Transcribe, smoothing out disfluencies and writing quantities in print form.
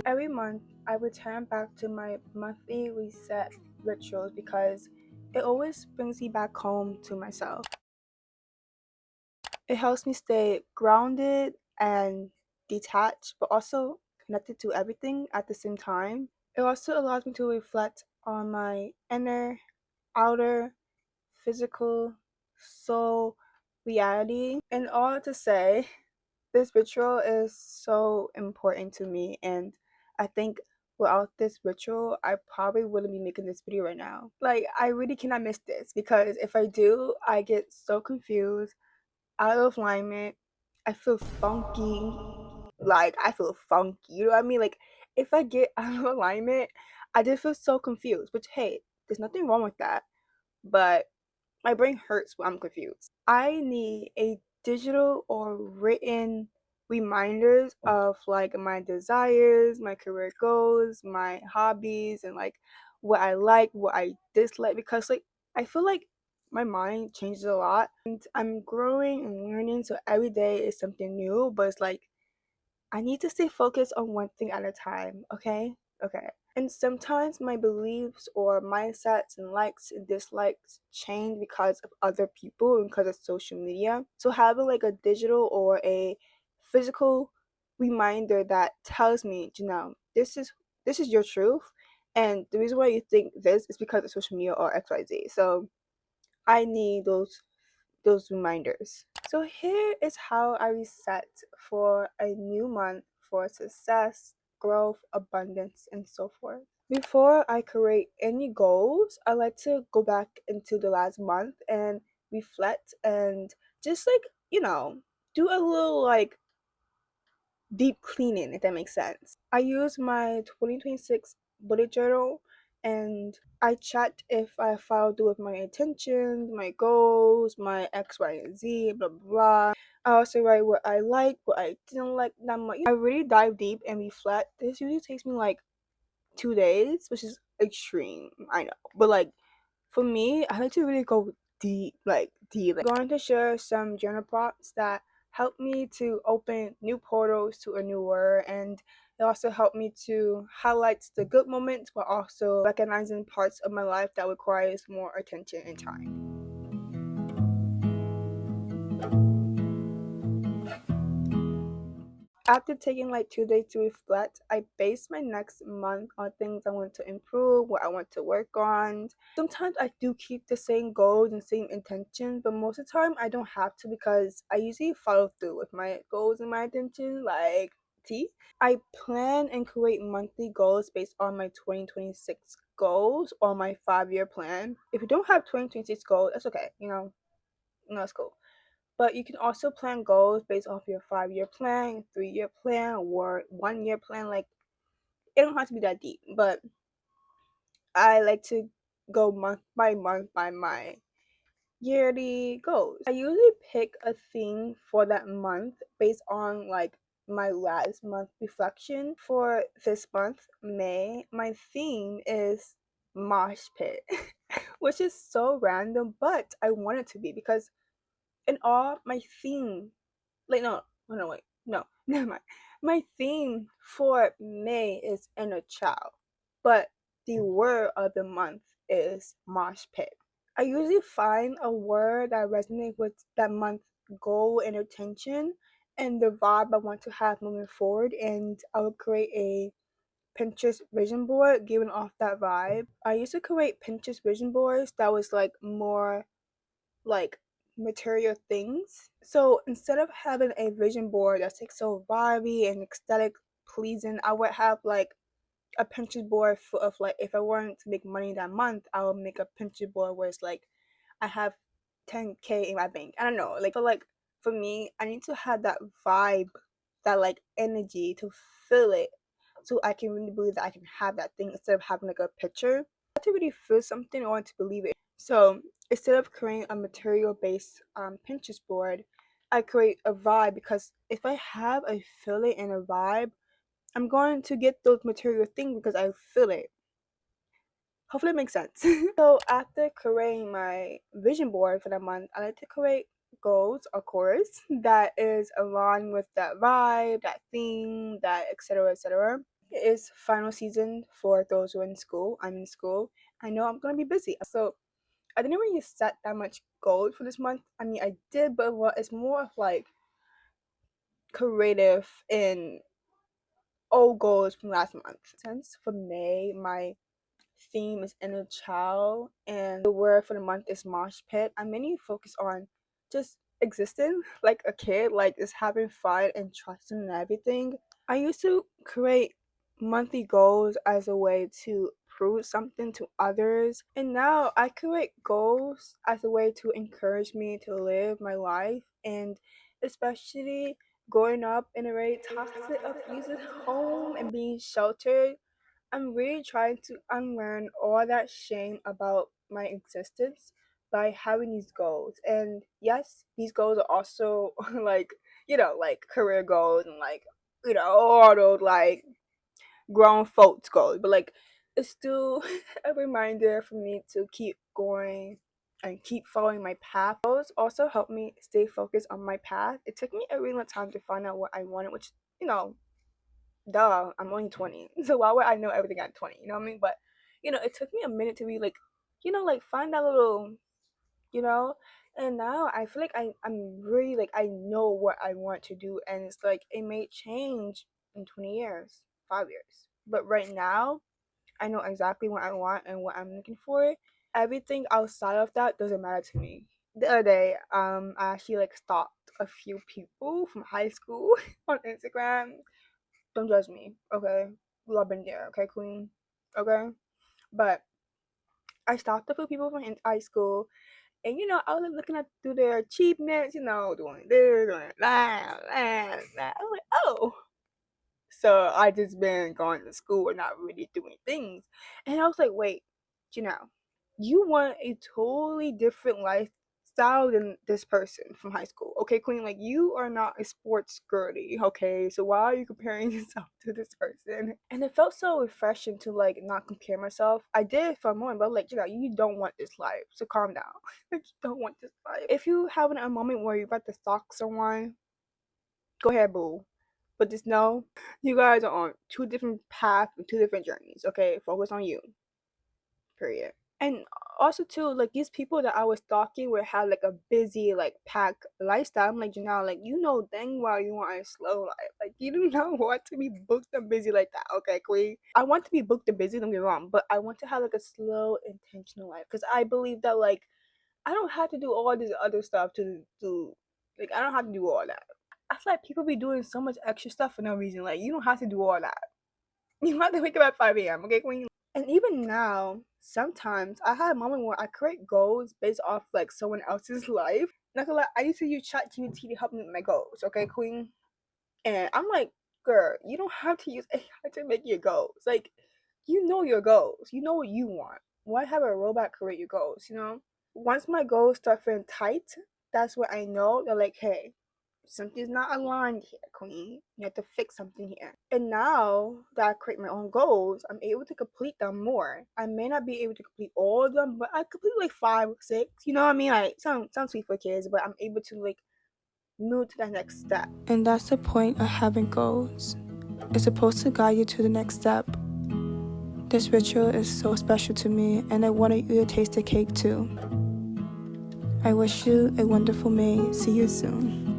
Every month, I return back to my monthly reset rituals because it always brings me back home to myself. It helps me stay grounded and detached, but also connected to everything at the same time. It also allows me to reflect on my inner, outer, physical, soul reality. And all to say, this ritual is so important to me, and I think without this ritual, I probably wouldn't be making this video right now. Like, I really cannot miss this because if I do, I get so confused, out of alignment. I feel funky. Like, I feel funky. You know what I mean? Like, if I get out of alignment, I just feel so confused, which, hey, there's nothing wrong with that. But my brain hurts when I'm confused. I need a digital or written reminders of like my desires, my career goals, my hobbies, and like what I like, what I dislike, because like I feel like my mind changes a lot and I'm growing and learning, so every day is something new, but it's like I need to stay focused on one thing at a time, okay? Okay. And sometimes my beliefs or mindsets and likes and dislikes change because of other people and because of social media. So having like a digital or a physical reminder that tells me, this is your truth, and the reason why you think this is because of social media or XYZ. So I need those reminders. So here is how I reset for a new month for success, growth, abundance, and so forth. Before I create any goals, I like to go back into the last month and reflect and just like, do a little like deep cleaning, if that makes sense. I use my 2026 bullet journal and I checked if I followed through with my intentions, my goals, my X, Y, and Z, blah, blah, blah. I also write what I like, what I didn't like that much. I really dive deep and reflect. This usually takes me like 2 days, which is extreme, I know. But like for me, I like to really go deep, like deep. I'm going to share some journal prompts that help me to open new portals to a new world, and it also helped me to highlight the good moments while also recognizing parts of my life that requires more attention and time. After taking like 2 days to reflect, I base my next month on things I want to improve, what I want to work on. Sometimes I do keep the same goals and same intentions, but most of the time I don't have to because I usually follow through with my goals and my intentions, like T. I plan and create monthly goals based on my 2026 goals or my 5-year plan. If you don't have 2026 goals, that's okay, that's cool. But you can also plan goals based off your 5-year plan, 3-year plan, or 1-year plan. Like, it don't have to be that deep, but I like to go month by my yearly goals. I usually pick a theme for that month based on like my last month reflection. For this month, May, my theme is mosh pit, which is so random, but I want it to be because in all my theme, like no, wait, no, never mind. My theme for May is inner child, but the word of the month is mosh pit. I usually find a word that resonates with that month goal and intention and the vibe I want to have moving forward, and I will create a Pinterest vision board giving off that vibe. I used to create Pinterest vision boards that was like more like material things. So instead of having a vision board that's like so vibey and aesthetic pleasing, I would have like a Pinterest board full of like if I wanted to make money that month, I would make a Pinterest board where it's like I have 10K in my bank. I don't know. Like for me, I need to have that vibe, that like energy to feel it so I can really believe that I can have that thing instead of having like a picture. I have to really feel something I want to believe it. So instead of creating a material based Pinterest board, I create a vibe because if I have a feeling and a vibe, I'm going to get those material things because I feel it. Hopefully it makes sense. So after creating my vision board for the month, I like to create goals, of course, that is aligned with that vibe, that theme, that etc. etc. It is final season for those who are in school. I'm in school. I know I'm gonna be busy. So I didn't really set that much goals for this month. I mean, I did, but it's more of like creative and old goals from last month. Since for May, my theme is inner child, and the word for the month is mosh pit. I mainly focus on just existing like a kid, like just having fun and trusting in everything. I used to create monthly goals as a way to prove something to others, and now I create goals as a way to encourage me to live my life, and especially growing up in a very toxic, abusive home and being sheltered. I'm really trying to unlearn all that shame about my existence by having these goals. And yes, these goals are also like, like career goals and like, all those like grown folks goals. But like, it's still a reminder for me to keep going and keep following my path. Those also help me stay focused on my path. It took me a really long time to find out what I wanted, which, duh, I'm only 20. So why would I know everything at 20? You know what I mean? But, it took me a minute to be like, like find that little, you know? And now I feel like I'm really like, I know what I want to do. And it's like, it may change in 20 years, 5 years. But right now, I know exactly what I want and what I'm looking for. Everything outside of that doesn't matter to me. The other day, I actually like stalked a few people from high school on Instagram. Don't judge me, okay? We all been there, okay, queen? Okay? But I stalked a few people from high school, and I was like, looking at through their achievements, doing this, doing that, that. I was like, oh. So I just been going to school and not really doing things. And I was like, wait, you know, you want a totally different lifestyle than this person from high school. Okay, Queen, like you are not a sports girly, okay? So why are you comparing yourself to this person? And it felt so refreshing to like not compare myself. I did for a moment, but like, you don't want this life. So calm down. Like you don't want this life. If you having a moment where you're about to stalk someone, go ahead, boo. But just know you guys are on two different paths and two different journeys. Okay, focus on you. Period. And also too, like these people that I was stalking would have like a busy, like packed lifestyle. I'm like, like dang well you want a slow life. Like you do not want to be booked and busy like that. Okay, queen. I want to be booked and busy. Don't get me wrong, but I want to have like a slow, intentional life because I believe that like I don't have to do all this other stuff to like I don't have to do all that. I feel like people be doing so much extra stuff for no reason. Like you don't have to do all that. You don't have to wake up at 5 a.m. Okay, queen. And even now, sometimes I had a moment where I create goals based off like someone else's life. Not gonna lie, I used to use ChatGPT to help me with my goals. Okay, queen. And I'm like, girl, you don't have to use AI to make your goals. Like, you know your goals. You know what you want. Why have a robot create your goals? Once my goals start feeling tight, that's when I know they're like, hey, something's not aligned here, queen. You have to fix something here. And now that I create my own goals, I'm able to complete them more. I may not be able to complete all of them, but I complete like 5 or 6. You know what I mean? Like sounds sweet for kids, but I'm able to like move to that next step. And that's the point of having goals. It's supposed to guide you to the next step. This ritual is so special to me, and I wanted you to taste the cake too. I wish you a wonderful May. See you soon.